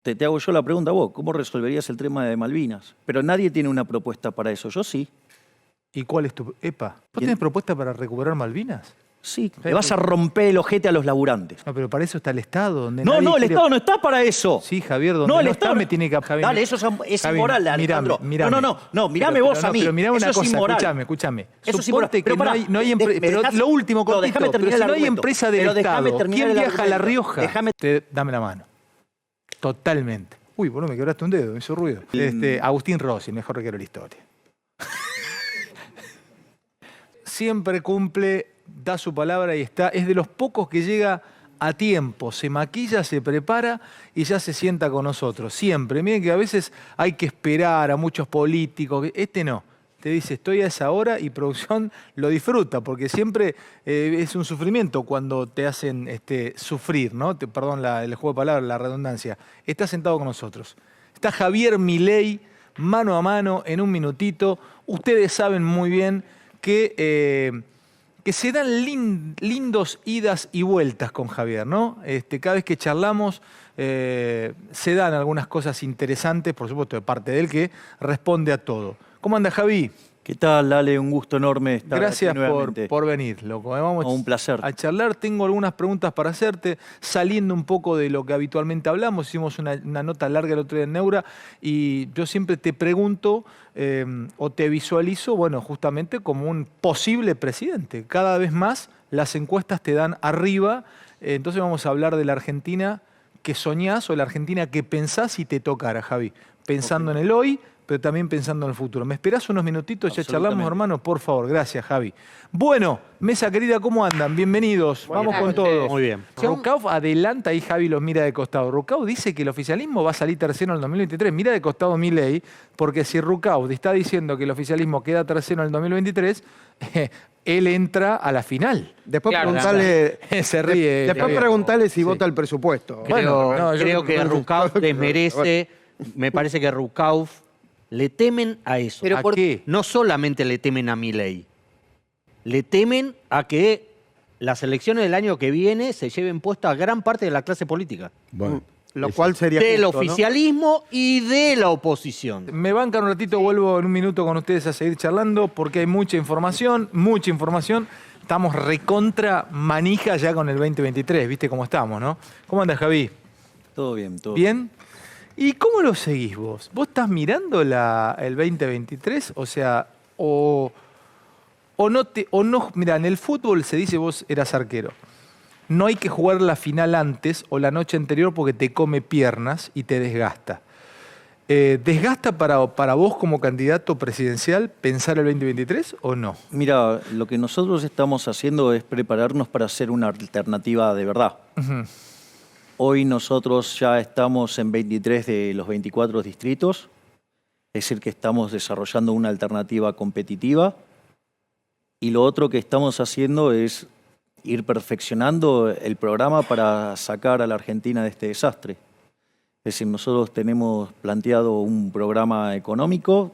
Te hago yo la pregunta a vos, ¿cómo resolverías el tema de Malvinas? Pero nadie tiene una propuesta para eso, yo sí. ¿Y cuál es tu...? Epa, ¿vos tenés propuesta para recuperar Malvinas? Sí, le vas a romper el ojete a los laburantes. No, pero para eso está el Estado. Donde No, nadie el quiere... Estado no está para eso. Sí, Javier, donde no, no está me tiene que... Javier, dale, eso es Javier, inmoral, Alejandro. Mirame. No, mirame vos a mí. Pero mirame una eso cosa, es inmoral. escúchame. Eso es inmoral. Suponte que no hay empresa... Pero lo último, cortito, pero si no hay empresa del Estado, ¿quién viaja a La Rioja? Dame la mano. Totalmente. Uy, boludo, me quebraste un dedo, me hizo ruido. Agustín Rossi, mejor arquero de la historia. Siempre cumple, da su palabra y está. Es de los pocos que llega a tiempo, se maquilla, se prepara y ya se sienta con nosotros. Siempre. Miren que a veces hay que esperar a muchos políticos. Este no. Te dice, estoy a esa hora y producción lo disfruta, porque siempre es un sufrimiento cuando te hacen sufrir, ¿no? Perdón el juego de palabras, la redundancia. Está sentado con nosotros. Está Javier Milei, mano a mano, en un minutito. Ustedes saben muy bien que se dan lindos idas y vueltas con Javier, ¿no? Cada vez que charlamos se dan algunas cosas interesantes, por supuesto, de parte de él, que responde a todo. ¿Cómo anda, Javi? ¿Qué tal, Ale? Un gusto enorme estar Gracias aquí nuevamente. por venir, loco. Vamos un placer. a charlar. Tengo algunas preguntas para hacerte, saliendo un poco de lo que habitualmente hablamos. Hicimos una nota larga el otro día en Neura y yo siempre te pregunto o te visualizo, bueno, justamente como un posible presidente. Cada vez más las encuestas te dan arriba. Entonces vamos a hablar de la Argentina que soñás o la Argentina que pensás si te tocara, Javi. Pensando en el hoy, pero también pensando en el futuro. ¿Me esperás unos minutitos? Ya charlamos, hermano, por favor. Gracias, Javi. Bueno, mesa querida, ¿cómo andan? Bienvenidos. Vamos con todo. Muy bien. Rucauf adelanta, ahí Javi los mira de costado. Rucauf dice que el oficialismo va a salir tercero en el 2023. Mira de costado Milei, porque si Rucauf está diciendo que el oficialismo queda tercero en el 2023, él entra a la final. Después preguntarle, se ríe. después preguntarle si vota el presupuesto. Creo que Rucauf desmerece, me parece que Rucauf le temen a eso. ¿Pero por qué? No solamente le temen a Milei, le temen a que las elecciones del año que viene se lleven puesta a gran parte de la clase política. Bueno, lo cual sería del justo, oficialismo, ¿no? Y de la oposición. Me bancan un ratito, vuelvo en un minuto con ustedes a seguir charlando porque hay mucha información, mucha información. Estamos recontra manija ya con el 2023, ¿viste cómo estamos, no? ¿Cómo andas, Javi? Todo bien, todo bien. ¿Y cómo lo seguís vos? ¿Vos estás mirando el 2023? O sea, o no, mira, en el fútbol se dice vos eras arquero. No hay que jugar la final antes o la noche anterior porque te come piernas y te desgasta. ¿Desgasta para vos como candidato presidencial pensar el 2023 o no? Mira, lo que nosotros estamos haciendo es prepararnos para hacer una alternativa de verdad. Hoy nosotros ya estamos en 23 de los 24 distritos, es decir, que estamos desarrollando una alternativa competitiva. Y lo otro que estamos haciendo es ir perfeccionando el programa para sacar a la Argentina de este desastre. Es decir, nosotros tenemos planteado un programa económico,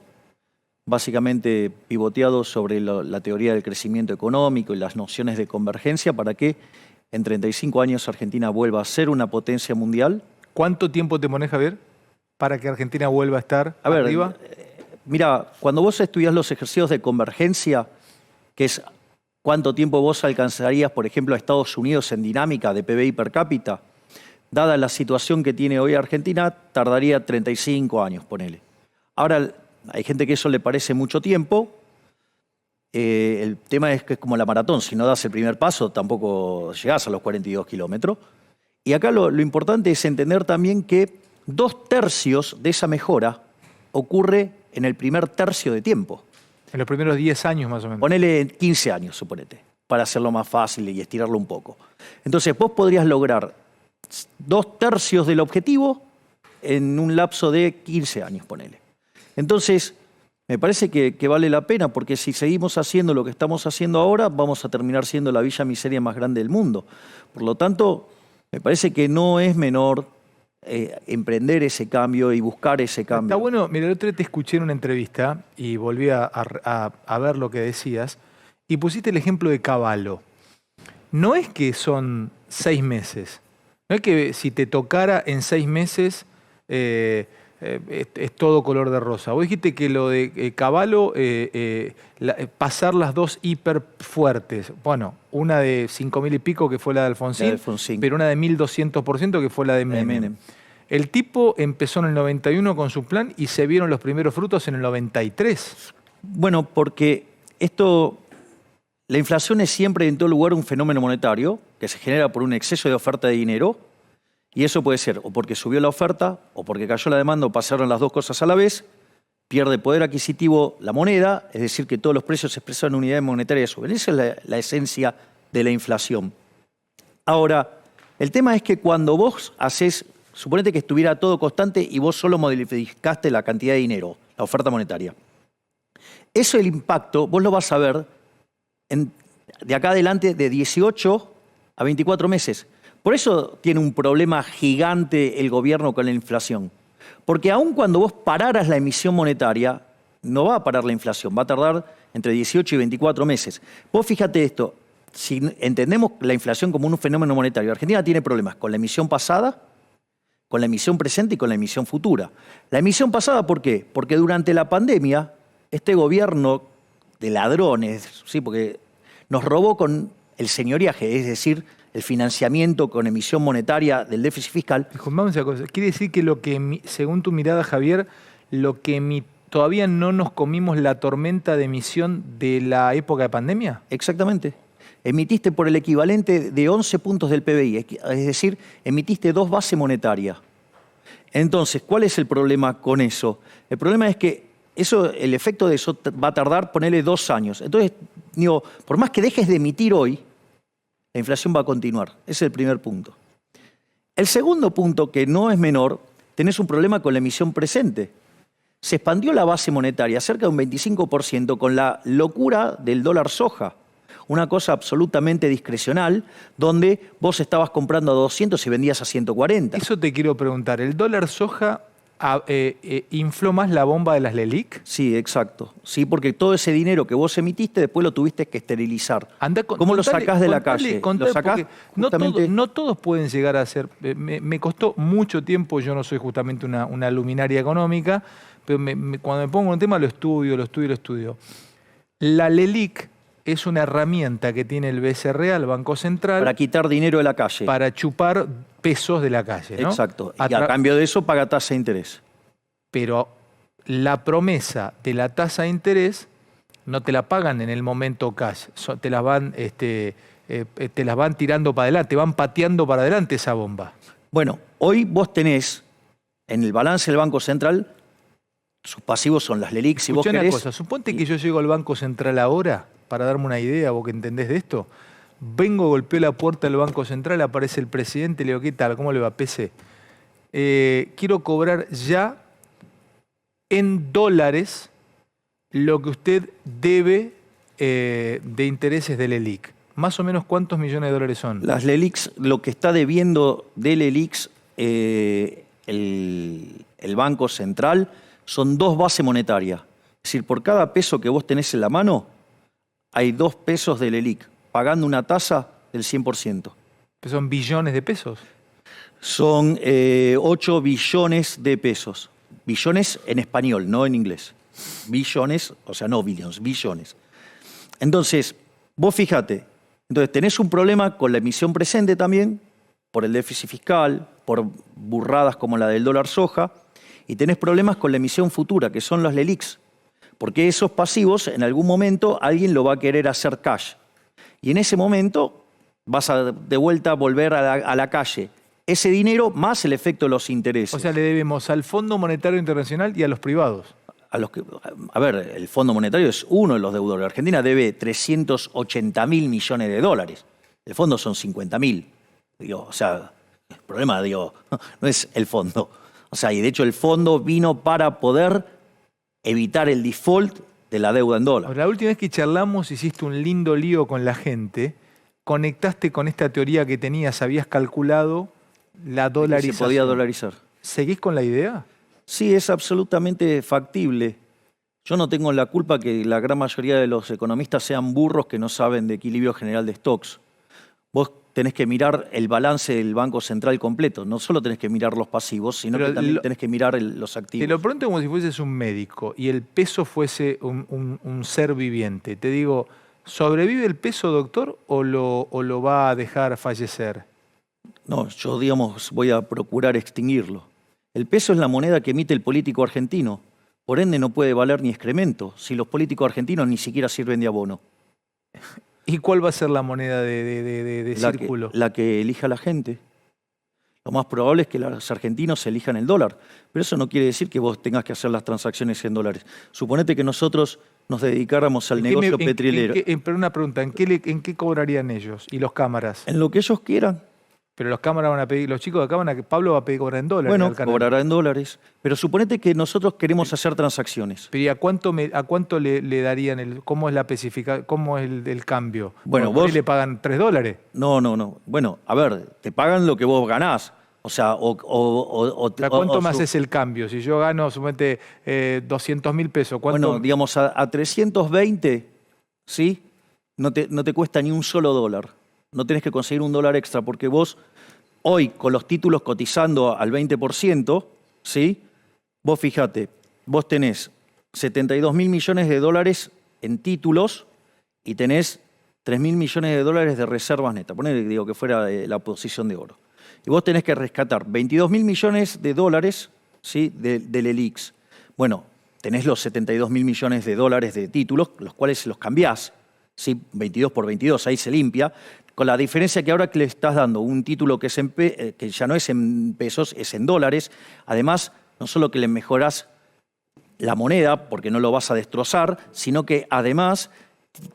básicamente pivoteado sobre la teoría del crecimiento económico y las nociones de convergencia para que en 35 años Argentina vuelva a ser una potencia mundial. ¿Cuánto tiempo te pones, Javier, para que Argentina vuelva a estar arriba? Mira, cuando vos estudiás los ejercicios de convergencia, que es cuánto tiempo vos alcanzarías, por ejemplo, a Estados Unidos en dinámica de PBI per cápita, dada la situación que tiene hoy Argentina, tardaría 35 años, ponele. Ahora, hay gente que eso le parece mucho tiempo. El tema es que es como la maratón, si no das el primer paso tampoco llegás a los 42 kilómetros. Y acá lo importante es entender también que 2/3 de esa mejora ocurre en el primer tercio de tiempo. En los primeros 10 años más o menos. Ponele 15 años, suponete, para hacerlo más fácil y estirarlo un poco. Entonces vos podrías lograr 2/3 del objetivo en un lapso de 15 años, ponele. Entonces, me parece que vale la pena, porque si seguimos haciendo lo que estamos haciendo ahora, vamos a terminar siendo la villa miseria más grande del mundo. Por lo tanto, me parece que no es menor emprender ese cambio y buscar ese cambio. Está bueno, mira, el otro día te escuché en una entrevista y volví a ver lo que decías y pusiste el ejemplo de Cavallo. No es que son 6 meses, no es que si te tocara en 6 meses es todo color de rosa. Vos dijiste que lo de Cavallo, pasar las dos hiper fuertes. Bueno, una de 5.000 y pico que fue la de Alfonsín, pero una de 1.200% que fue la de Menem. El tipo empezó en el 91 con su plan y se vieron los primeros frutos en el 93. Bueno, porque la inflación es siempre en todo lugar un fenómeno monetario que se genera por un exceso de oferta de dinero. Y eso puede ser o porque subió la oferta, o porque cayó la demanda, o pasaron las dos cosas a la vez. Pierde poder adquisitivo la moneda, es decir, que todos los precios se expresan en unidades monetarias suben. Esa es la esencia de la inflación. Ahora, el tema es que cuando vos haces, suponete que estuviera todo constante y vos solo modificaste la cantidad de dinero, la oferta monetaria. Eso, el impacto, vos lo vas a ver de acá adelante de 18 a 24 meses. Por eso tiene un problema gigante el gobierno con la inflación. Porque aun cuando vos pararas la emisión monetaria, no va a parar la inflación, va a tardar entre 18 y 24 meses. Vos fíjate esto, si entendemos la inflación como un fenómeno monetario, Argentina tiene problemas con la emisión pasada, con la emisión presente y con la emisión futura. La emisión pasada, ¿por qué? Porque durante la pandemia, este gobierno de ladrones, ¿sí? Porque nos robó con el señoriaje, es decir, el financiamiento con emisión monetaria del déficit fiscal. Vamos a cosa. Quiere decir que según tu mirada, Javier, todavía no nos comimos la tormenta de emisión de la época de pandemia. Exactamente. Emitiste por el equivalente de 11 puntos del PBI, es decir, emitiste 2 bases monetarias. Entonces, ¿cuál es el problema con eso? El problema es que el efecto de eso va a tardar, ponerle 2 años. Entonces, digo, por más que dejes de emitir hoy, la inflación va a continuar. Ese es el primer punto. El segundo punto, que no es menor, tenés un problema con la emisión presente. Se expandió la base monetaria cerca de un 25% con la locura del dólar soja. Una cosa absolutamente discrecional, donde vos estabas comprando a 200 y vendías a 140. Eso te quiero preguntar. ¿El dólar soja infló más la bomba de las LELIQ? Sí, exacto. Sí, porque todo ese dinero que vos emitiste después lo tuviste que esterilizar. ¿Cómo lo sacás de la calle? ¿Lo sacás no todos pueden llegar a ser... Me costó mucho tiempo, yo no soy justamente una luminaria económica, pero cuando me pongo en un tema lo estudio. La LELIQ es una herramienta que tiene el BCR, el Banco Central... Para quitar dinero de la calle. Para chupar pesos de la calle, ¿no? Exacto. Y a cambio de eso paga tasa de interés. Pero la promesa de la tasa de interés no te la pagan en el momento cash. Te las van tirando para adelante, te van pateando para adelante esa bomba. Bueno, hoy vos tenés en el balance del Banco Central, sus pasivos son las LELIQ, si vos querés... Una cosa, suponte que yo llego al Banco Central ahora, para darme una idea, vos que entendés de esto, vengo, golpeo la puerta del Banco Central, aparece el presidente, le digo, ¿qué tal? ¿Cómo le va? PC. Quiero cobrar ya en dólares lo que usted debe de intereses de LELIQ. Más o menos, ¿cuántos millones de dólares son? Las LELIQ, lo que está debiendo de LELIQ el Banco Central son 2 bases monetarias. Es decir, por cada peso que vos tenés en la mano, hay 2 pesos de LELIQ, pagando una tasa del 100%. ¿Que son billones de pesos? Son 8 billones de pesos. Billones en español, no en inglés. Billones, o sea, no billions, billones. Entonces, vos fíjate, entonces tenés un problema con la emisión presente también, por el déficit fiscal, por burradas como la del dólar soja, y tenés problemas con la emisión futura, que son los LELIQ. Porque esos pasivos, en algún momento, alguien lo va a querer hacer cash. Y en ese momento vas a de vuelta volver a la calle. Ese dinero más el efecto de los intereses. O sea, le debemos al Fondo Monetario Internacional y a los privados. A ver, el Fondo Monetario es uno de los deudores. Argentina debe 380.000 millones de dólares. El fondo son 50.000. O sea, el problema, no es el fondo. O sea, y de hecho el fondo vino para poder evitar el default de la deuda en dólar. La última vez que charlamos hiciste un lindo lío con la gente, conectaste con esta teoría que tenías, habías calculado la dolarización. Se podía dolarizar. ¿Seguís con la idea? Sí, es absolutamente factible. Yo no tengo la culpa que la gran mayoría de los economistas sean burros que no saben de equilibrio general de stocks. Vos tenés que mirar el balance del Banco Central completo. No solo tenés que mirar los pasivos, sino Pero que también tenés que mirar los activos. Te lo pregunto como si fueses un médico y el peso fuese un ser viviente. Te digo, ¿sobrevive el peso, doctor, o lo va a dejar fallecer? No, yo, digamos, voy a procurar extinguirlo. El peso es la moneda que emite el político argentino. Por ende, no puede valer ni excremento si los políticos argentinos ni siquiera sirven de abono. ¿Y cuál va a ser la moneda de círculo? La que elija la gente. Lo más probable es que los argentinos elijan el dólar. Pero eso no quiere decir que vos tengas que hacer las transacciones en dólares. Suponete que nosotros nos dedicáramos al negocio petrolero. Pero una pregunta, ¿en qué cobrarían ellos y los cámaras? En lo que ellos quieran. Pero los cámaras van a pedir, los chicos de acá Pablo va a pedir cobrar en dólares. Bueno, al canal. cobrará en dólares. Pero suponete que nosotros queremos hacer transacciones. Pero ¿y a cuánto le darían cómo es la especificación, cómo es el cambio? Bueno, ¿Por ahí vos le pagan $3? No. Bueno, a ver, te pagan lo que vos ganás. O sea, ¿Cuánto más es el cambio? Si yo gano, suponete, 200.000 pesos, ¿cuánto? Bueno, digamos, a 320, ¿sí? No te cuesta ni un solo dólar. No tenés que conseguir un dólar extra porque vos, hoy, con los títulos cotizando al 20%, ¿sí? Vos fíjate, vos tenés 72.000 millones de dólares en títulos y tenés 3.000 millones de dólares de reservas netas. Ponele, digo, que fuera la posición de oro. Y vos tenés que rescatar 22.000 millones de dólares, ¿sí? del ELIX. Bueno, tenés los 72.000 millones de dólares de títulos, los cuales los cambiás, ¿sí? 22 por 22, ahí se limpia, con la diferencia que ahora que le estás dando un título que, que ya no es en pesos, es en dólares. Además, no solo que le mejorás la moneda, porque no lo vas a destrozar, sino que además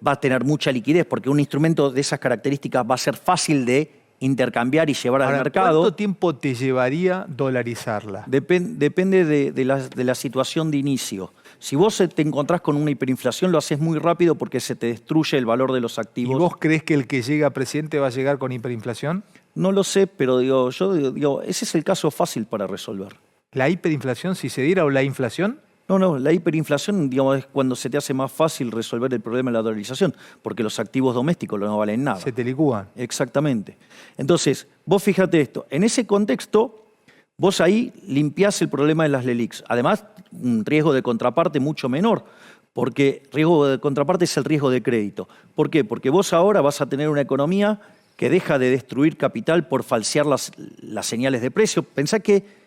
va a tener mucha liquidez, porque un instrumento de esas características va a ser fácil de intercambiar y llevar al mercado. ¿Cuánto tiempo te llevaría dolarizarla? Depende de la situación de inicio. Si vos te encontrás con una hiperinflación, lo haces muy rápido porque se te destruye el valor de los activos. ¿Y vos crees que el que llega a presidente va a llegar con hiperinflación? No lo sé, pero yo ese es el caso fácil para resolver. ¿La hiperinflación, si se diera, o la inflación? No, la hiperinflación, digamos, es cuando se te hace más fácil resolver el problema de la dolarización, porque los activos domésticos no valen nada. Se te licúan. Exactamente. Entonces, vos fíjate esto, en ese contexto, vos ahí limpiás el problema de las LELIQs. Además, un riesgo de contraparte mucho menor, porque riesgo de contraparte es el riesgo de crédito. ¿Por qué? Porque vos ahora vas a tener una economía que deja de destruir capital por falsear las señales de precio. Pensá que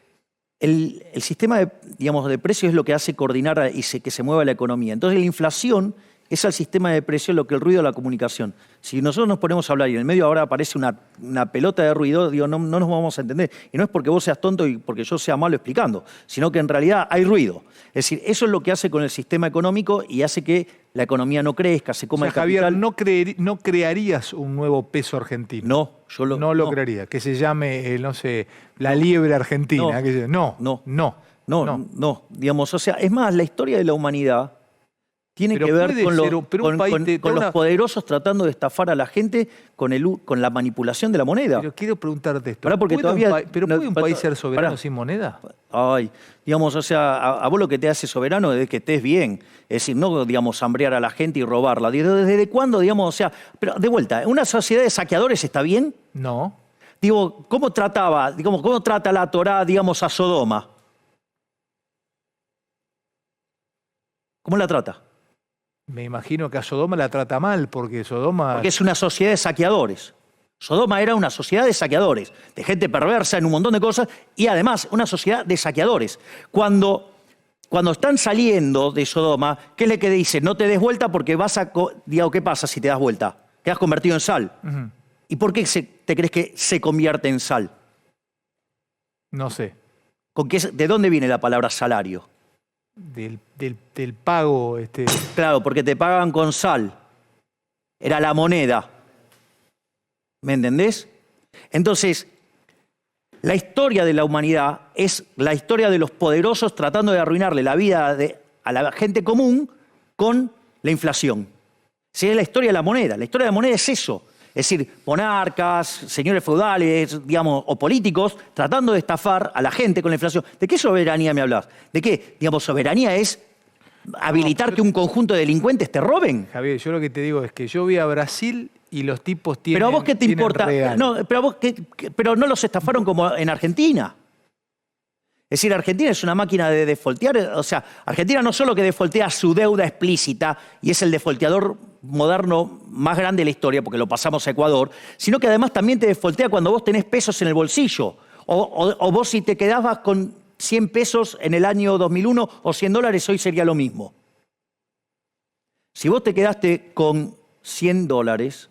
el sistema de precios es lo que hace coordinar y que se mueva la economía. Entonces la inflación es al sistema de precios lo que el ruido de la comunicación. Si nosotros nos ponemos a hablar y en el medio ahora aparece una pelota de ruido, no nos vamos a entender. Y no es porque vos seas tonto y porque yo sea malo explicando, sino que en realidad hay ruido. Es decir, eso es lo que hace con el sistema económico y hace que la economía no crezca, se coma el capital. Javier, no crearías un nuevo peso argentino. No, no lo crearía. Que se llame, no sé, la liebre argentina. No. Digamos, o sea, es más, la historia de la humanidad tiene que ver con los poderosos tratando de estafar a la gente con la manipulación de la moneda. Pero quiero preguntarte esto. ¿Puede un país ser soberano sin moneda? Ay, digamos, o sea, a vos lo que te hace soberano es que estés bien. Es decir, no, digamos, hambrear a la gente y robarla. ¿Desde cuándo, digamos, o sea, pero de vuelta, ¿una sociedad de saqueadores está bien? No. Digo, ¿cómo trata la Torá, digamos, a Sodoma? ¿Cómo la trata? Me imagino que a Sodoma la trata mal, porque Porque es una sociedad de saqueadores. Sodoma era una sociedad de saqueadores, de gente perversa en un montón de cosas, y además una sociedad de saqueadores. Cuando están saliendo de Sodoma, ¿qué es lo que dicen? No te des vuelta porque digo, ¿qué pasa si te das vuelta? Quedas convertido en sal. Uh-huh. ¿Y por qué te crees que se convierte en sal? No sé. ¿De dónde viene la palabra salario? Del pago. Claro, porque te pagan con sal. Era la moneda. ¿Me entendés? Entonces, la historia de la humanidad es la historia de los poderosos tratando de arruinarle la vida a la gente común con la inflación. Sí, es la historia de la moneda. La historia de la moneda es eso. Es decir, monarcas, señores feudales, digamos, o políticos, tratando de estafar a la gente con la inflación. ¿De qué soberanía me hablas? ¿De qué? Digamos, soberanía es habilitar que un conjunto de delincuentes te roben. Javier, yo lo que te digo es que yo voy a Brasil y los tipos tienen. Pero a vos qué te tienen importa. real. No, pero, pero no los estafaron como en Argentina. Es decir, Argentina es una máquina de defoltear. O sea, Argentina no solo que defoltea su deuda explícita y es el defolteador moderno más grande de la historia, porque lo pasamos a Ecuador, sino que además también te defoltea cuando vos tenés pesos en el bolsillo. O vos si te quedabas con 100 pesos en el año 2001 o $100, hoy sería lo mismo. Si vos te quedaste con $100,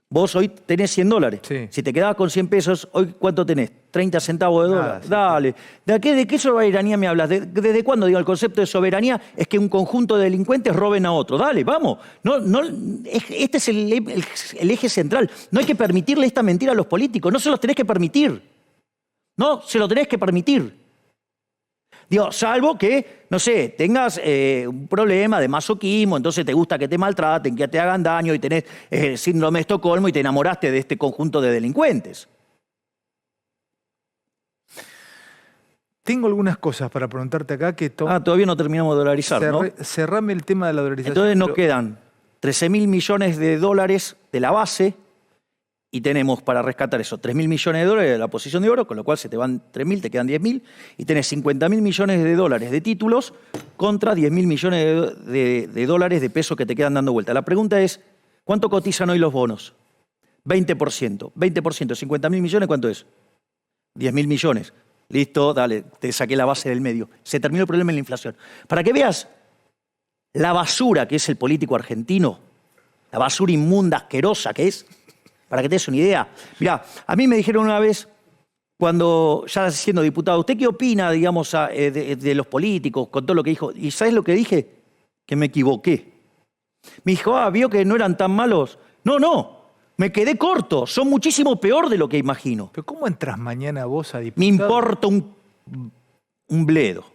vos hoy tenés $100. Sí. Si te quedabas con 100 pesos, hoy ¿cuánto tenés? 30 centavos de dólar. Sí, Dale. ¿De qué soberanía me hablas? ¿Desde cuándo? Digo, el concepto de soberanía es que un conjunto de delincuentes roben a otro. Dale, vamos. Este es el eje central. No hay que permitirle esta mentira a los políticos. No se los tenés que permitir. No, se lo tenés que permitir. Digo, salvo que, no sé, tengas un problema de masoquismo, entonces te gusta que te maltraten, que te hagan daño y tenés síndrome de Estocolmo y te enamoraste de este conjunto de delincuentes. Tengo algunas cosas para preguntarte acá que... Todavía no terminamos de dolarizar, ¿no? Cerrame el tema de la dolarización. Entonces nos quedan 13.000 millones de dólares de la base y tenemos para rescatar eso 3.000 millones de dólares de la posición de oro, con lo cual se te van 3.000, te quedan 10.000 y tenés 50.000 millones de dólares de títulos contra 10.000 millones de dólares de pesos que te quedan dando vuelta. La pregunta es, ¿cuánto cotizan hoy los bonos? 20%. 20%, 50.000 millones, ¿cuánto es? 10.000 millones. Listo, dale, te saqué la base del medio. Se terminó el problema en la inflación. Para que veas la basura que es el político argentino, la basura inmunda, asquerosa que es, para que te des una idea. Mirá, a mí me dijeron una vez, cuando ya siendo diputado, ¿usted qué opina, digamos, de los políticos con todo lo que dijo? ¿Y sabes lo que dije? Que me equivoqué. Me dijo, vio que no eran tan malos. No, me quedé corto. Son muchísimo peor de lo que imagino. ¿Pero cómo entras mañana vos a diputado? Me importa un bledo.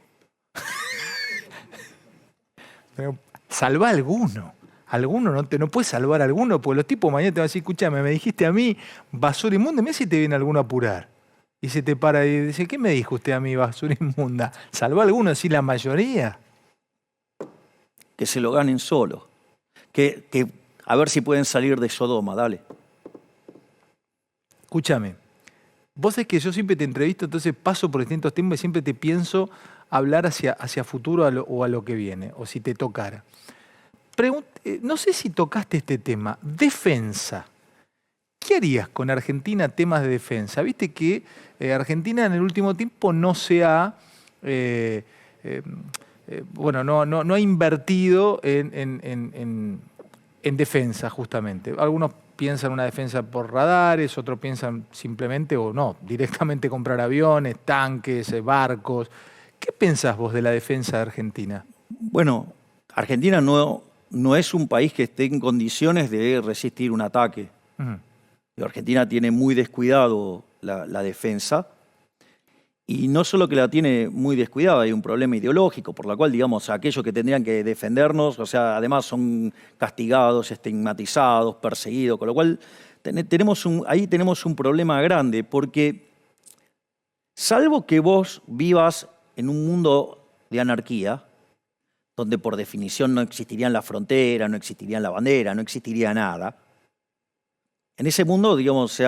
Pero salva alguno. Alguno, no puedes salvar a alguno, porque los tipos mañana te van a decir, escúchame, me dijiste a mí basura inmunda, mira si te viene alguno a apurar. Y se te para y dice, ¿qué me dijo usted a mí, basura inmunda? ¿Salva a alguno, así la mayoría? Que se lo ganen solo. Que a ver si pueden salir de Sodoma, dale. Escúchame, vos es que yo siempre te entrevisto, entonces paso por distintos temas y siempre te pienso hablar hacia futuro o a lo que viene, o si te tocara. No sé si tocaste este tema, defensa. ¿Qué harías con Argentina temas de defensa? Viste que Argentina en el último tiempo no se ha, no ha invertido en defensa justamente. Algunos piensan una defensa por radares, otros piensan simplemente o no, directamente comprar aviones, tanques, barcos. ¿Qué pensás vos de la defensa de Argentina? Bueno, Argentina no es un país que esté en condiciones de resistir un ataque. Argentina tiene muy descuidado la defensa y no solo que la tiene muy descuidada, hay un problema ideológico por la cual, digamos, aquellos que tendrían que defendernos, o sea, además son castigados, estigmatizados, perseguidos, con lo cual ahí tenemos un problema grande porque salvo que vos vivas en un mundo de anarquía, donde por definición no existirían las fronteras, no existirían la bandera, no existiría nada. En ese mundo, digamos,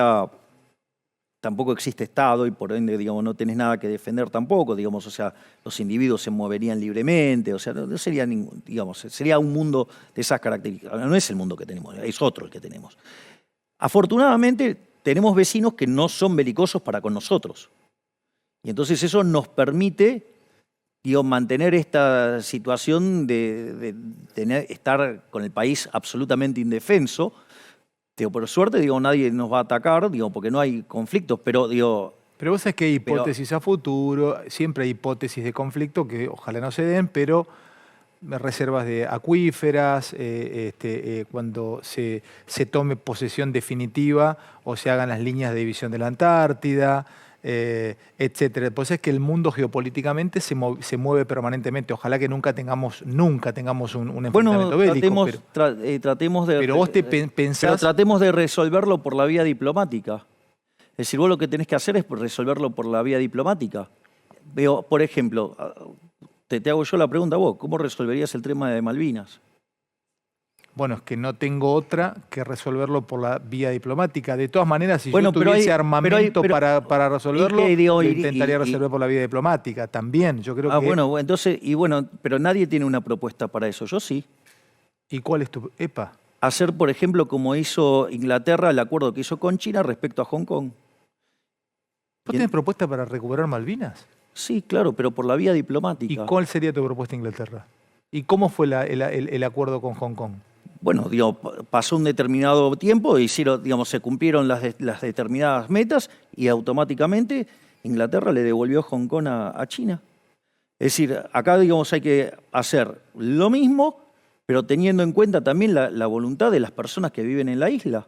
tampoco existe Estado y por ende, digamos, no tenés nada que defender tampoco, digamos, o sea, los individuos se moverían libremente, o sea, no sería ningún, digamos, sería un mundo de esas características. No es el mundo que tenemos, es otro el que tenemos. Afortunadamente, tenemos vecinos que no son belicosos para con nosotros. Y entonces eso nos permite, mantener esta situación de estar con el país absolutamente indefenso. Por suerte, nadie nos va a atacar, porque no hay conflictos, pero Pero vos sabés que hay hipótesis a futuro, siempre hay hipótesis de conflicto que ojalá no se den, pero reservas de acuíferas, cuando se tome posesión definitiva o se hagan las líneas de división de la Antártida, etcétera. Pues es que el mundo geopolíticamente se mueve permanentemente. Ojalá que nunca tengamos un enfrentamiento bélico. Tratemos de... Pero vos pensás... Pero tratemos de resolverlo por la vía diplomática. Es decir, vos lo que tenés que hacer es resolverlo por la vía diplomática. Por ejemplo, te hago yo la pregunta a vos, ¿cómo resolverías el tema de Malvinas? Bueno, es que no tengo otra que resolverlo por la vía diplomática. De todas maneras, si Bueno, yo pero tuviese hay- armamento pero- para resolverlo, ¿y qué, digo, lo y- intentaría y- resolver por la vía diplomática también. Yo creo que... Bueno, entonces, pero nadie tiene una propuesta para eso, yo sí. ¿Y cuál es tu...? Epa. Hacer, por ejemplo, como hizo Inglaterra, el acuerdo que hizo con China respecto a Hong Kong. ¿Vos tenés propuesta para recuperar Malvinas? Sí, claro, pero por la vía ¿Y diplomática. cuál sería tu propuesta, Inglaterra? ¿Y cómo fue el acuerdo con Hong Kong? Bueno, digo, pasó un determinado tiempo, se cumplieron las determinadas metas y automáticamente Inglaterra le devolvió Hong Kong a China. Es decir, acá, digamos, hay que hacer lo mismo, pero teniendo en cuenta también la voluntad de las personas que viven en la isla.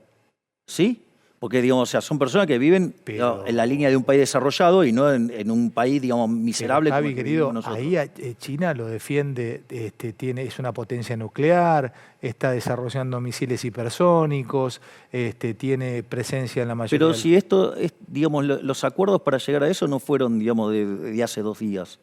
¿Sí? Porque, digamos, son personas que viven en la línea de un país desarrollado y no en un país, digamos, miserable. Pero, Javi, como el que querido, vivimos nosotros. ahí China lo defiende, es una potencia nuclear, está desarrollando misiles hipersónicos, tiene presencia en la mayoría Pero del... si digamos, los acuerdos para llegar a eso no fueron, digamos, de hace 2 días.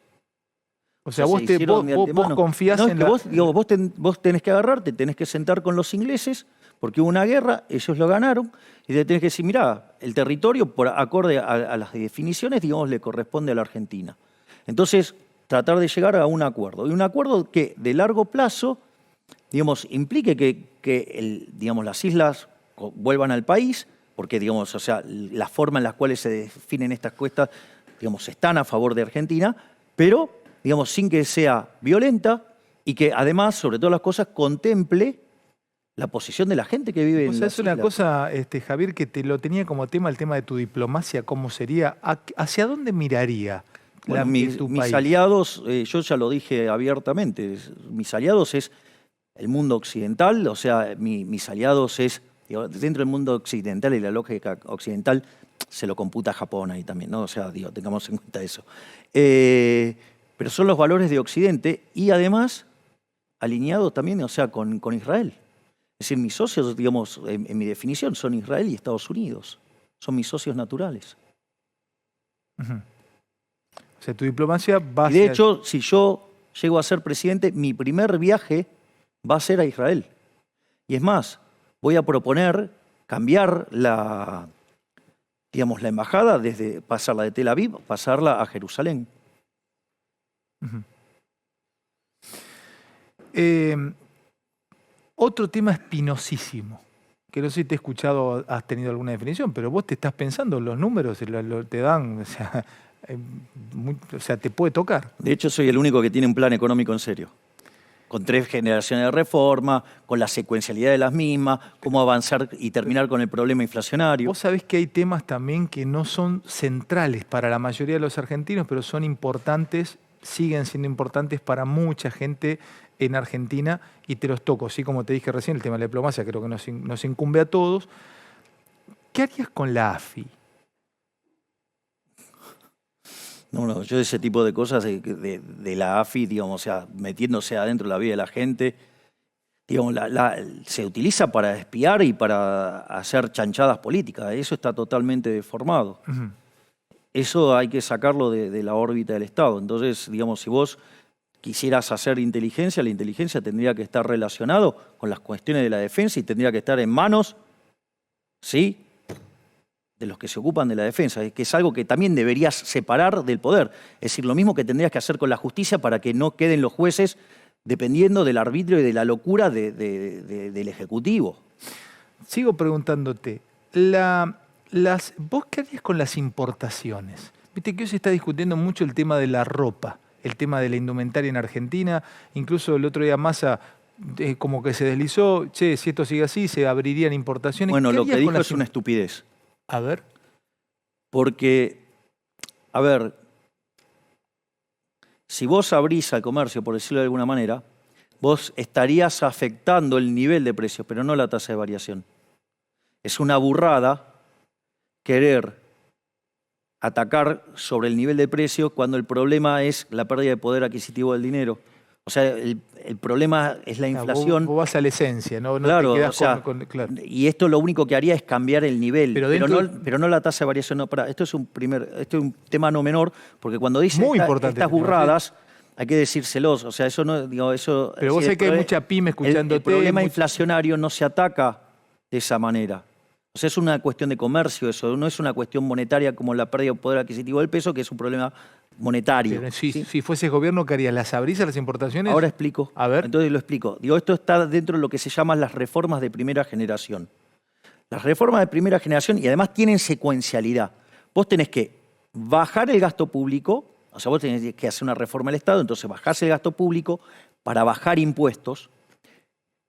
O sea, se vos hicieron de vos antemano. confías No, es en que la... vos tenés que agarrarte, tenés que sentar con los ingleses, porque hubo una guerra, ellos lo ganaron, y te tenés que decir, mirá, el territorio, por acorde a las definiciones, digamos, le corresponde a la Argentina. Entonces, tratar de llegar a un acuerdo. Y un acuerdo que, de largo plazo, digamos, implique que digamos, las islas vuelvan al país, porque, digamos, o sea, la forma en la cual se definen estas cuestas, digamos, están a favor de Argentina, pero, digamos, sin que sea violenta y que además, sobre todas las cosas, contemple la posición de la gente que vive O en sea, las es una islas. cosa, Javier, que te lo tenía como tema, el tema de tu diplomacia, ¿cómo sería? ¿Hacia dónde miraría Bueno, tu mis país? aliados, yo ya lo dije abiertamente, mis aliados es el mundo occidental, o sea, mis aliados es, digo, dentro del mundo occidental y la lógica occidental, se lo computa Japón ahí también, ¿no? O sea, digo, tengamos en cuenta eso. Pero son los valores de Occidente y además alineados también, o sea, con Israel. Es decir, mis socios, digamos, en mi definición, son Israel y Estados Unidos. Son mis socios naturales. Ujú. O sea, tu diplomacia va Y de hacia... hecho, si yo llego a ser presidente, mi primer viaje va a ser a Israel. Y es más, voy a proponer cambiar la embajada, desde pasarla de Tel Aviv, pasarla a Jerusalén. Ujú. Otro tema espinosísimo, que no sé si te he escuchado, has tenido alguna definición, pero vos te estás pensando, los números te dan, o sea, te puede tocar. De hecho, soy el único que tiene un plan económico en serio. Con 3 generaciones de reforma, con la secuencialidad de las mismas, cómo avanzar y terminar con el problema inflacionario. Vos sabés que hay temas también que no son centrales para la mayoría de los argentinos, pero son importantes, siguen siendo importantes para mucha gente en Argentina y te los toco. Así como te dije recién, el tema de la diplomacia creo que nos incumbe a todos. ¿Qué harías con la AFI? No, yo ese tipo de cosas de la AFI, digamos, o sea, metiéndose adentro de la vida de la gente, digamos, se utiliza para espiar y para hacer chanchadas políticas. Eso está totalmente deformado. Ujú. Eso hay que sacarlo de la órbita del Estado. Entonces, digamos, si vos quisieras hacer inteligencia, la inteligencia tendría que estar relacionado con las cuestiones de la defensa y tendría que estar en manos, ¿sí?, de los que se ocupan de la defensa, que es algo que también deberías separar del poder. Es decir, lo mismo que tendrías que hacer con la justicia para que no queden los jueces dependiendo del arbitrio y de la locura del Ejecutivo. Sigo preguntándote, ¿vos qué harías con las importaciones? Viste que hoy se está discutiendo mucho el tema de la ropa, el tema de la indumentaria en Argentina. Incluso el otro día Massa como que se deslizó, che, si esto sigue así, se abrirían importaciones. Bueno, ¿Qué lo que harías con dijo las es una estupidez. A ver. Porque, a ver, si vos abrís al comercio, por decirlo de alguna manera, vos estarías afectando el nivel de precios, pero no la tasa de variación. Es una burrada querer atacar sobre el nivel de precios cuando el problema es la pérdida de poder adquisitivo del dinero. O sea, el problema es la inflación. Vos vas a la esencia, no Claro, te quedás o sea, claro. y esto lo único que haría es cambiar el nivel, Pero pero no la tasa de variación. No, esto es un tema no menor, porque cuando dice Muy importante estas este tema, burradas, Hay que decírselos, o sea, eso no, digo, eso... Pero vos sí, sabés que hay el- mucha pyme escuchándote. El problema mucha- inflacionario no se ataca de esa manera. O sea, es una cuestión de comercio eso, no es una cuestión monetaria como la pérdida de poder adquisitivo del peso, que es un problema monetario. Pero si, ¿sí? si fuese gobierno, ¿qué harías? ¿Las abrís a las importaciones? Ahora explico. A ver. Entonces lo explico. Digo, esto está dentro de lo que se llaman las reformas de primera generación. Las reformas de primera generación, y además tienen secuencialidad. Vos tenés que bajar el gasto público, o sea, vos tenés que hacer una reforma del Estado, entonces bajás el gasto público para bajar impuestos,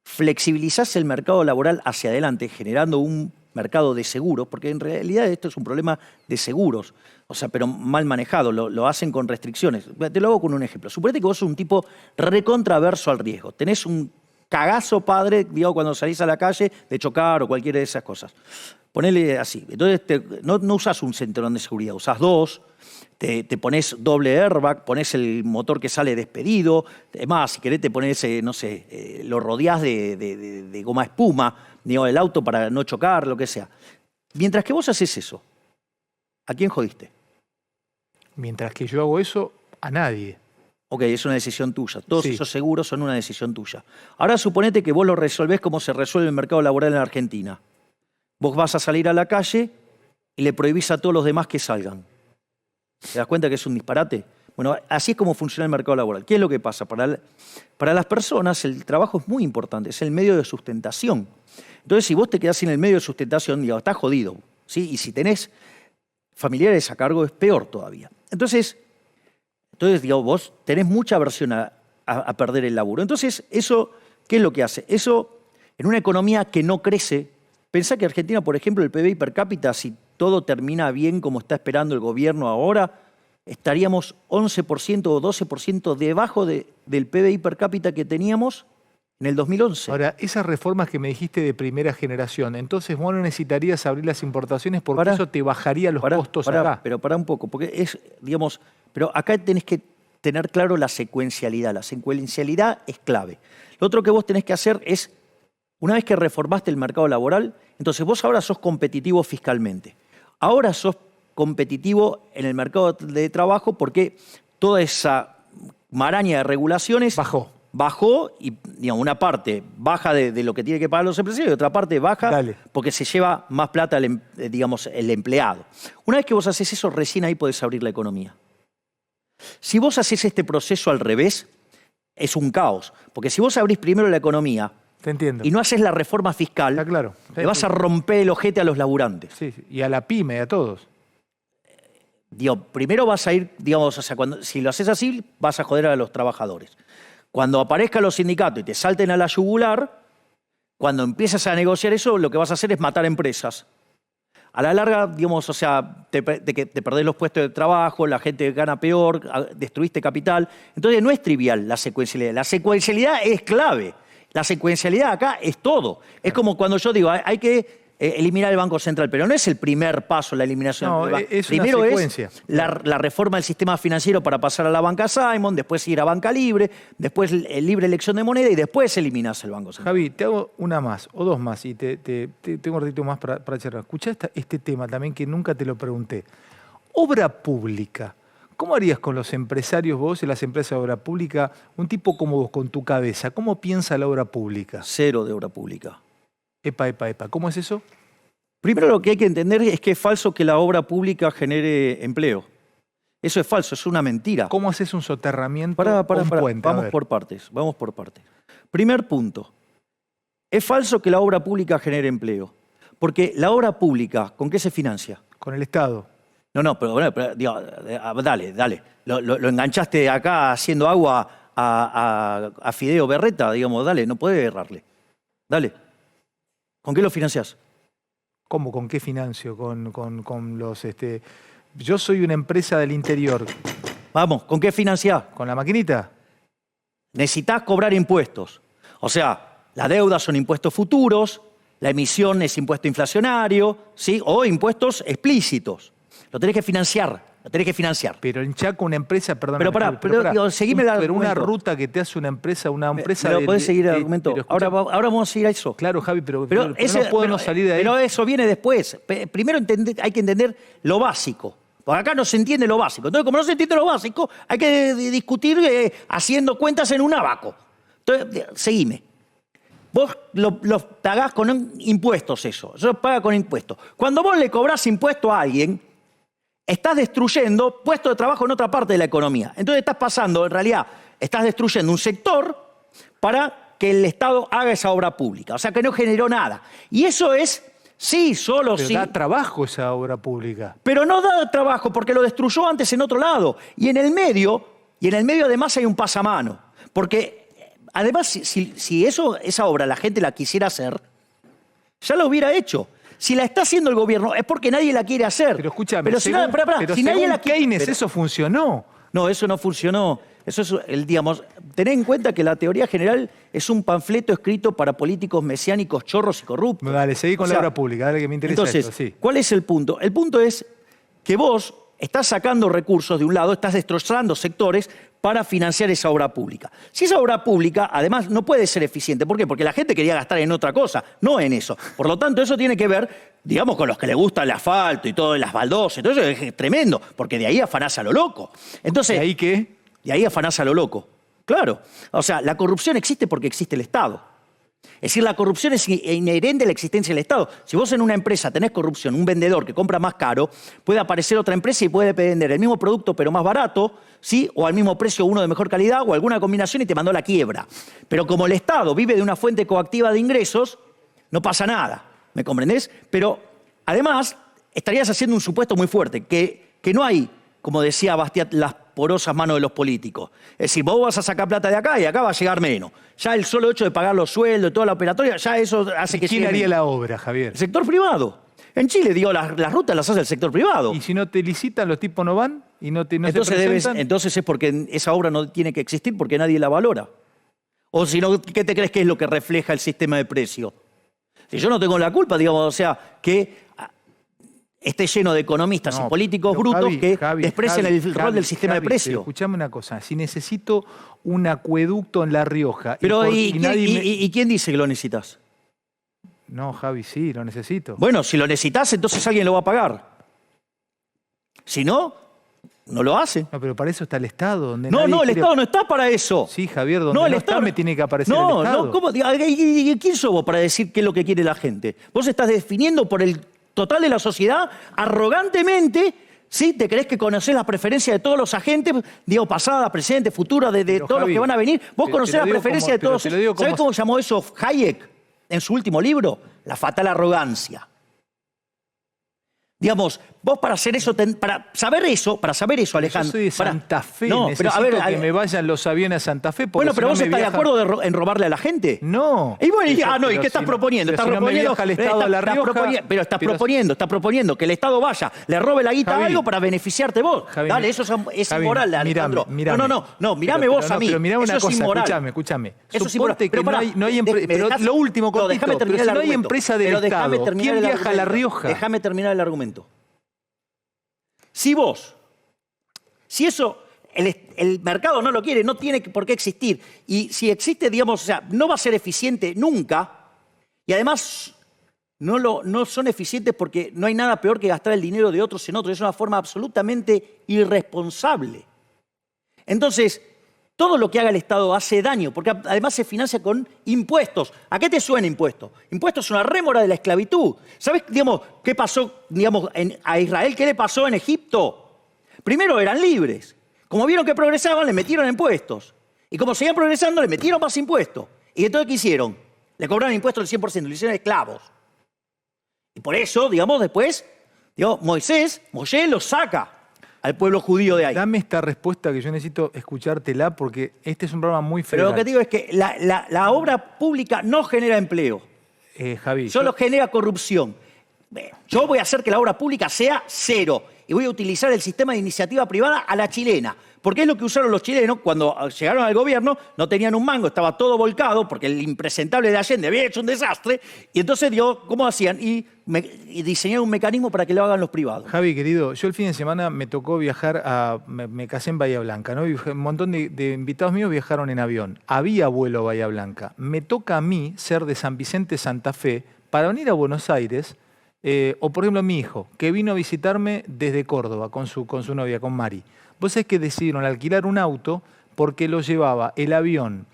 flexibilizás el mercado laboral hacia adelante, generando un mercado de seguros, porque en realidad esto es un problema de seguros, o sea, pero mal manejado, lo hacen con restricciones. Te lo hago con un ejemplo. Suponete que vos sos un tipo recontraverso al riesgo, tenés un cagazo padre, digo, cuando salís a la calle de chocar o cualquiera de esas cosas. Ponele así. Entonces no usás un cinturón de seguridad, usás dos, te pones doble airbag, pones el motor que sale despedido, además, si querés te pones, no sé, lo rodeás de goma espuma, digo, el auto para no chocar, lo que sea. Mientras que vos haces eso, ¿a quién jodiste? Mientras que yo hago eso, a nadie. Ok, es una decisión tuya. Todos Sí. esos seguros son una decisión tuya. Ahora suponete que vos lo resolvés como se resuelve el mercado laboral en Argentina. Vos vas a salir a la calle y le prohibís a todos los demás que salgan. ¿Te das cuenta que es un disparate? Bueno, así es como funciona el mercado laboral. ¿Qué es lo que pasa? Para las personas el trabajo es muy importante, es el medio de sustentación. Entonces, si vos te quedás sin el medio de sustentación, digamos, estás jodido, ¿sí? Y si tenés familiares a cargo, es peor todavía. Entonces digamos, vos tenés mucha aversión a perder el laburo. Entonces, eso, ¿qué es lo que hace? Eso, en una economía que no crece, pensá que Argentina, por ejemplo, el PBI per cápita, si todo termina bien como está esperando el gobierno ahora, estaríamos 11% o 12% debajo del PBI per cápita que teníamos en el 2011. Ahora, esas reformas que me dijiste de primera generación, entonces vos no necesitarías abrir las importaciones porque Pará. eso te bajaría los costos acá. Pero pará un poco, porque es, digamos, pero acá tenés que tener claro la secuencialidad. La secuencialidad es clave. Lo otro que vos tenés que hacer es, una vez que reformaste el mercado laboral, entonces vos ahora sos competitivo fiscalmente. Ahora sos competitivo en el mercado de trabajo porque toda esa maraña de regulaciones bajó y, digamos, una parte baja de lo que tiene que pagar los empresarios y otra parte baja porque se lleva más plata digamos, el empleado. Una vez que vos haces eso, recién ahí podés abrir la economía. Si vos haces este proceso al revés, es un caos. Porque si vos abrís primero la economía Te entiendo. y no haces la reforma fiscal, Está claro. le vas a romper el ojete a los laburantes. Sí, sí. Y a la pyme, a todos. Digo, primero vas a ir, digamos, o sea, si lo haces así, vas a joder a los trabajadores. Cuando aparezcan los sindicatos y te salten a la yugular, cuando empiezas a negociar eso, lo que vas a hacer es matar empresas. A la larga, digamos, o sea, te perdés los puestos de trabajo, la gente gana peor, destruiste capital. Entonces no es trivial la secuencialidad. La secuencialidad es clave. La secuencialidad acá es todo. Es como cuando yo digo, hay que eliminar el Banco Central, pero no es el primer paso la eliminación. No, del es una Primero secuencia. es la reforma del sistema financiero para pasar a la banca Simon, después ir a banca libre, después libre elección de moneda y después eliminás el Banco Central. Javi, te hago una más o dos más y tengo un ratito más para charlar. Escuchá este tema también que nunca te lo pregunté. Obra pública. ¿Cómo harías con los empresarios vos y las empresas de obra pública, un tipo como vos con tu cabeza? ¿Cómo piensa la obra pública? Cero de obra pública. Epa. ¿Cómo es eso? Primero lo que hay que entender es que es falso que la obra pública genere empleo. Eso es falso, es una mentira. ¿Cómo haces un soterramiento Pará. un puente? Vamos por partes. Primer punto. Es falso que la obra pública genere empleo. Porque la obra pública, ¿con qué se financia? Con el Estado. No, pero digo, dale. Lo enganchaste acá haciendo agua a Fideo Berreta, digamos, dale, no podés errarle. Dale. ¿Con qué lo financiás? ¿Cómo? ¿Con qué financio? Con los... Yo soy una empresa del interior. Vamos, ¿con qué financiás? ¿Con la maquinita? Necesitás cobrar impuestos. O sea, la deuda son impuestos futuros, la emisión es impuesto inflacionario, ¿sí? O impuestos explícitos. Lo tenés que financiar. Pero en Chaco una empresa, perdón. Pero pará, digo, seguime el Pero una argumento. ruta que te hace una empresa Pero podés seguir el argumento. pero Ahora escuchá, vamos a seguir a eso. claro, Javi, pero Pero no podemos salir de ahí. Pero eso viene después. Primero hay que entender lo básico. Porque acá no se entiende lo básico. Entonces, como no se entiende lo básico, hay que discutir haciendo cuentas en un abaco. Entonces, seguime. Vos lo pagás con impuestos eso paga con impuestos. Cuando vos le cobrás impuesto a alguien, estás destruyendo puestos de trabajo en otra parte de la economía. Entonces estás pasando, en realidad, estás destruyendo un sector para que el Estado haga esa obra pública. O sea, que no generó nada. Y eso es, sí, solo Pero sí. da trabajo esa obra pública. Pero no da trabajo porque lo destruyó antes en otro lado. Y en el medio además hay un pasamano. Porque además, si esa obra la gente la quisiera hacer, ya la hubiera hecho. Si la está haciendo el gobierno es porque nadie la quiere hacer. Pero escúchame, pero si nadie la quiere... Keynes eso funcionó. No, eso no funcionó. Eso es digamos, tened en cuenta que la teoría general es un panfleto escrito para políticos mesiánicos, chorros y corruptos. Dale, seguí con la obra pública, dale que me interesa entonces, esto, sí. ¿cuál es el punto? El punto es que vos estás sacando recursos de un lado, estás destrozando sectores para financiar esa obra pública. Si esa obra pública, además, no puede ser eficiente. ¿Por qué? Porque la gente quería gastar en otra cosa, no en eso. Por lo tanto, eso tiene que ver, digamos, con los que les gusta el asfalto y todo, las baldosas. Entonces, es tremendo, porque de ahí afanás a lo loco. Entonces, ¿De ahí qué? De ahí afanás a lo loco. Claro. O sea, la corrupción existe porque existe el Estado. Es decir, la corrupción es inherente a la existencia del Estado. Si vos en una empresa tenés corrupción, un vendedor que compra más caro, puede aparecer otra empresa y puede vender el mismo producto pero más barato, ¿sí? O al mismo precio uno de mejor calidad o alguna combinación y te mandó a la quiebra. Pero como el Estado vive de una fuente coactiva de ingresos, no pasa nada. ¿Me comprendés? Pero además estarías haciendo un supuesto muy fuerte, que no hay, como decía Bastiat, las porosas manos de los políticos. Es decir, vos vas a sacar plata de acá y acá va a llegar menos. Ya el solo hecho de pagar los sueldos y toda la operatoria, ya eso hace que... ¿Quién haría la obra, Javier? El sector privado. En Chile, digo, las rutas las hace el sector privado. Y si no te licitan, los tipos no van y no se presentan. Entonces es porque esa obra no tiene que existir porque nadie la valora. O si no, ¿qué te crees que es lo que refleja el sistema de precio? Si yo no tengo la culpa, digamos, o sea, que esté lleno de economistas y políticos brutos que desprecian el rol del sistema de precio. Escuchame una cosa, si necesito un acueducto en La Rioja... Pero ¿y quién dice que lo necesitas? No, Javi, sí, lo necesito. Bueno, si lo necesitas, entonces alguien lo va a pagar. Si no, no lo hace. No, pero para eso está el Estado. Donde el Estado no está para eso. Sí, Javier, donde no está me tiene que aparecer el Estado. No, ¿cómo? ¿Y quién sos vos para decir qué es lo que quiere la gente? Vos estás definiendo por el total de la sociedad, arrogantemente, ¿sí? Te crees que conocés las preferencias de todos los agentes, digo, pasada, presente, futura, de todos Javi, los que van a venir. Vos conocés la preferencia de todos. ¿Sabés cómo llamó eso Hayek en su último libro? La fatal arrogancia. Digamos, vos para hacer eso, para saber eso, Alejandro... Yo soy de Santa Fe, no, necesito pero que me vayan los aviones a Santa Fe. Bueno, pero vos estás de acuerdo en robarle a la gente. No. Y bueno, ¿y qué estás proponiendo? Estás proponiendo al Estado de La Rioja. Pero estás proponiendo que el Estado vaya, le robe la guita a algo para beneficiarte vos. Javi, dale, eso es inmoral, Alejandro. No, mirame vos a mí. Pero mirame una eso cosa, es inmoral. Escúchame. Eso es inmoral. Suponte que no hay empresa. Pero lo último, cortito, pero si no hay empresa del Estado, ¿quién viaja a La Rioja? Déjame terminar el argumento. Si eso, el mercado no lo quiere, no tiene por qué existir. Y si existe, digamos, o sea, no va a ser eficiente nunca. Y además, no son eficientes porque no hay nada peor que gastar el dinero de otros en otros. Es una forma absolutamente irresponsable. Entonces, todo lo que haga el Estado hace daño, porque además se financia con impuestos. ¿A qué te suena impuesto? Impuesto es una rémora de la esclavitud. ¿Sabes, digamos, qué pasó, digamos, a Israel? ¿Qué le pasó en Egipto? Primero eran libres. Como vieron que progresaban, le metieron impuestos. Y como seguían progresando, le metieron más impuestos. ¿Y entonces qué hicieron? Le cobraron impuestos del 100%, le hicieron esclavos. Y por eso, digamos, después, Moisés los saca al pueblo judío de ahí. Dame esta respuesta que yo necesito escuchártela porque este es un programa muy federal. Pero lo que digo es que la obra pública no genera empleo. Javi. Solo genera corrupción. Yo voy a hacer que la obra pública sea cero y voy a utilizar el sistema de iniciativa privada a la chilena. Porque es lo que usaron los chilenos cuando llegaron al gobierno, no tenían un mango, estaba todo volcado porque el impresentable de Allende había hecho un desastre y entonces ¿cómo hacían? Y diseñaron un mecanismo para que lo hagan los privados. Javi, querido, yo el fin de semana me tocó viajar me casé en Bahía Blanca, ¿no? Y un montón de invitados míos viajaron en avión. Había vuelo a Bahía Blanca. Me toca a mí ser de San Vicente, Santa Fe, para venir a Buenos Aires O por ejemplo mi hijo, que vino a visitarme desde Córdoba con su novia, con Mari. Vos sabés que decidieron alquilar un auto porque lo llevaba el avión.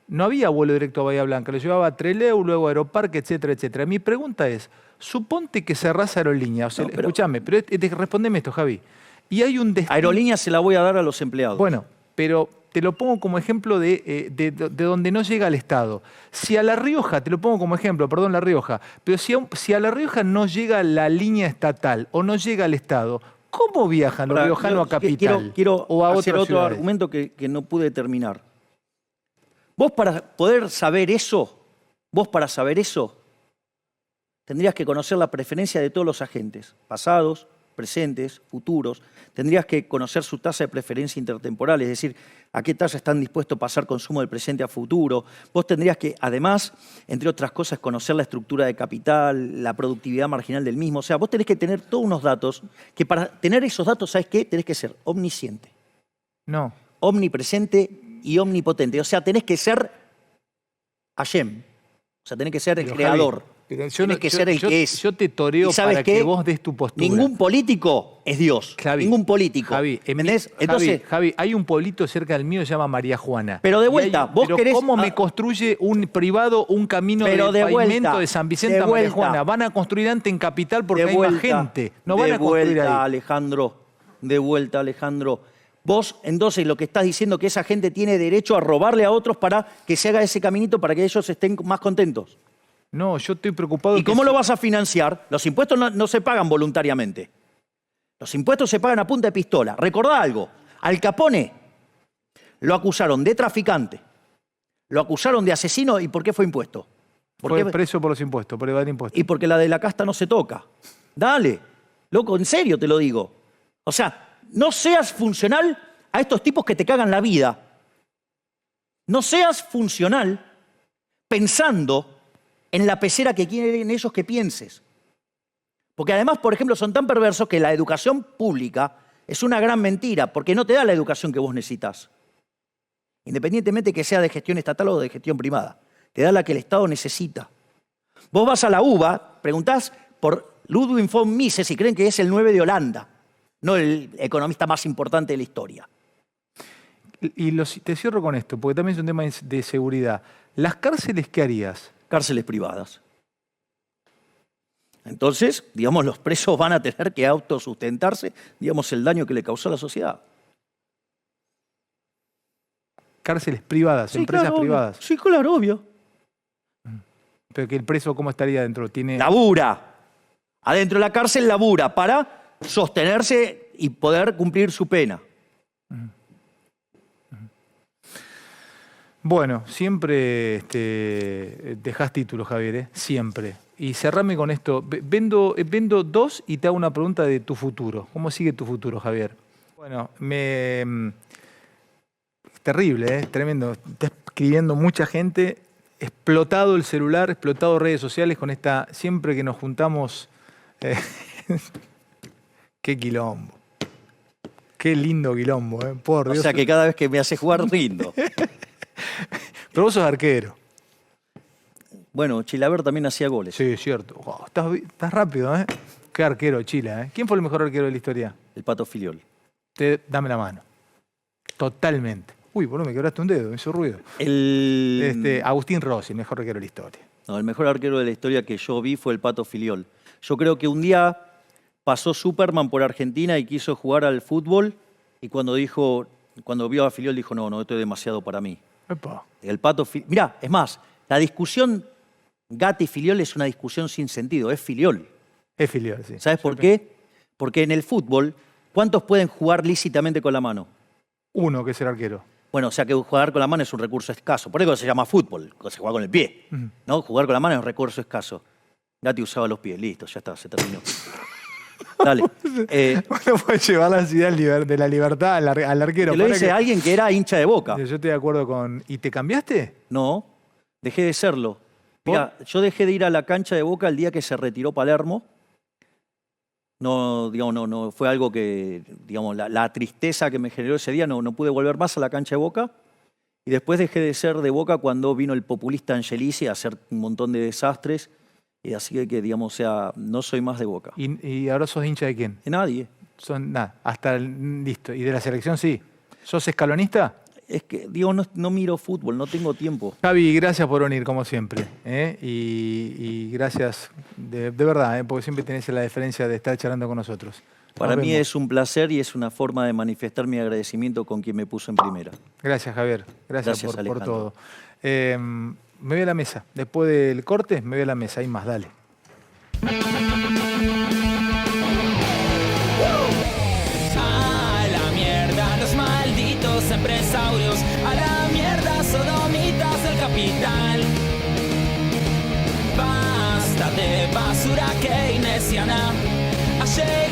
No había vuelo directo a Bahía Blanca, lo llevaba a Trelew, luego a Aeroparque, etcétera, etcétera. Mi pregunta es, suponte que cerrás Aerolínea. O sea, No, pero- escúchame, pero respondeme esto, Javi. Y hay un destino... Aerolínea se la voy a dar a los empleados. Bueno, pero te lo pongo como ejemplo de donde no llega el Estado. Si a La Rioja, te lo pongo como ejemplo, perdón, La Rioja, pero si a La Rioja no llega la línea estatal o no llega el Estado, ¿cómo viajan los Ahora, riojanos a yo Capital? quiero o a hacer otras otro ciudades? argumento que no pude terminar. Vos para poder saber eso, tendrías que conocer la preferencia de todos los agentes, pasados, presentes, futuros. Tendrías que conocer su tasa de preferencia intertemporal, es decir, a qué tasa están dispuestos a pasar consumo del presente a futuro. Vos tendrías que, además, entre otras cosas, conocer la estructura de capital, la productividad marginal del mismo. O sea, vos tenés que tener todos unos datos que para tener esos datos, ¿sabes qué? Tenés que ser omnisciente, No. omnipresente y omnipotente. O sea, tenés que ser Hashem. O sea, tenés que ser el Pero, creador. Javi, pero Tenés que ser el que es. Yo te toreo ¿Y sabes para qué? que vos des tu postura. Ningún político es Dios. Javi, Ningún político. Javi, ¿Entendés? Javi, Entonces, Javi, hay un pueblito cerca del mío que se llama María Juana. Pero de Y vuelta, vos pero querés- ¿cómo me ah, construye un privado un camino Pero de de pavimento vuelta, de San Vicente de a María vuelta. Juana? Van a construir antes en Capital porque de hay vuelta, más gente. No de van a construir vuelta, ahí. Alejandro. De vuelta, Alejandro. Vos, entonces, lo que estás diciendo que esa gente tiene derecho a robarle a otros para que se haga ese caminito para que ellos estén más contentos. No, yo estoy preocupado. ¿Y cómo lo vas a financiar? Los impuestos no se pagan voluntariamente. Los impuestos se pagan a punta de pistola. Recordá algo. Al Capone lo acusaron de traficante, lo acusaron de asesino. ¿Y por qué fue impuesto? ¿Por Fue qué? preso por los impuestos, por evadir impuestos. Y porque la de la casta no se toca. Dale. Loco, en serio te lo digo. O sea, no seas funcional a estos tipos que te cagan la vida. No seas funcional pensando en la pecera que quieren ellos que pienses. Porque además, por ejemplo, son tan perversos que la educación pública es una gran mentira, porque no te da la educación que vos necesitas. Independientemente que sea de gestión estatal o de gestión privada. Te da la que el Estado necesita. Vos vas a la UBA, preguntás por Ludwig von Mises y creen que es el 9 de Holanda, no el economista más importante de la historia. Te cierro con esto, porque también es un tema de seguridad. ¿Las cárceles qué harías? Cárceles privadas. Entonces, digamos, los presos van a tener que autosustentarse, digamos, el daño que le causó a la sociedad. Cárceles privadas, empresas claro, obvio. privadas. Sí, claro, obvio. Pero que el preso, ¿cómo estaría dentro? Tiene... Labura. Adentro de la cárcel labura para sostenerse y poder cumplir su pena. Bueno, siempre dejás títulos, Javier, ¿eh? Siempre. Y cerrame con esto. Vendo dos y te hago una pregunta de tu futuro. ¿Cómo sigue tu futuro, Javier? Bueno, terrible, ¿eh? Tremendo. Está escribiendo mucha gente. Explotado el celular, explotado redes sociales con esta... Siempre que nos juntamos... Qué quilombo. Qué lindo quilombo, ¿eh? Por Dios. O sea que cada vez que me hace jugar rindo. Pero vos sos arquero. Bueno, Chilaver también hacía goles. Sí, es cierto. Wow, estás rápido, ¿eh? Qué arquero, Chile, ¿eh? ¿Quién fue el mejor arquero de la historia? El Pato Filiol. Dame la mano. Totalmente. Uy, boludo, me quebraste un dedo, me hizo ruido. Agustín Rossi, el mejor arquero de la historia. No, el mejor arquero de la historia que yo vi fue el Pato Filiol. Yo creo que un día pasó Superman por Argentina y quiso jugar al fútbol y cuando vio a Filiol dijo, no, esto es demasiado para mí. Epa. El Pato Filiol... Mirá, es más, la discusión Gatti Filiol es una discusión sin sentido, es Filiol. Es filial, sí. ¿Sabes por qué? Porque en el fútbol, ¿cuántos pueden jugar lícitamente con la mano? Uno que es el arquero. Bueno, o sea que jugar con la mano es un recurso escaso. Por eso se llama fútbol, se juega con el pie. ¿No? Jugar con la mano es un recurso escaso. Gatti usaba los pies, listo, ya está, se terminó. Dale. No puedes llevar la ciudad de la libertad al arquero. Te lo Para dice alguien que era hincha de Boca. Yo estoy de acuerdo con... ¿Y te cambiaste? No, dejé de serlo. Mira, yo dejé de ir a la cancha de Boca el día que se retiró Palermo. No, digamos, no fue algo que, digamos, la tristeza que me generó ese día, no pude volver más a la cancha de Boca. Y después dejé de ser de Boca cuando vino el populista Angelici a hacer un montón de desastres Así que, digamos, o sea, no soy más de Boca. ¿Y ahora sos hincha de quién? De nadie. Listo. ¿Y de la selección sí? ¿Sos escalonista? Es que, digo, no miro fútbol, no tengo tiempo. Javi, gracias por venir, como siempre. Y gracias de verdad, porque siempre tenés la deferencia de estar charlando con nosotros. Para Nos mí vemos. es un placer y es una forma de manifestar mi agradecimiento con quien me puso en primera. Gracias, Javier. Gracias por Alejandro. todo. Me voy a la mesa. Después del corte, me voy a la mesa. Hay más, dale. A la mierda los malditos empresarios, a la mierda sodomitas del capital. Basta de basura keynesiana. Ayer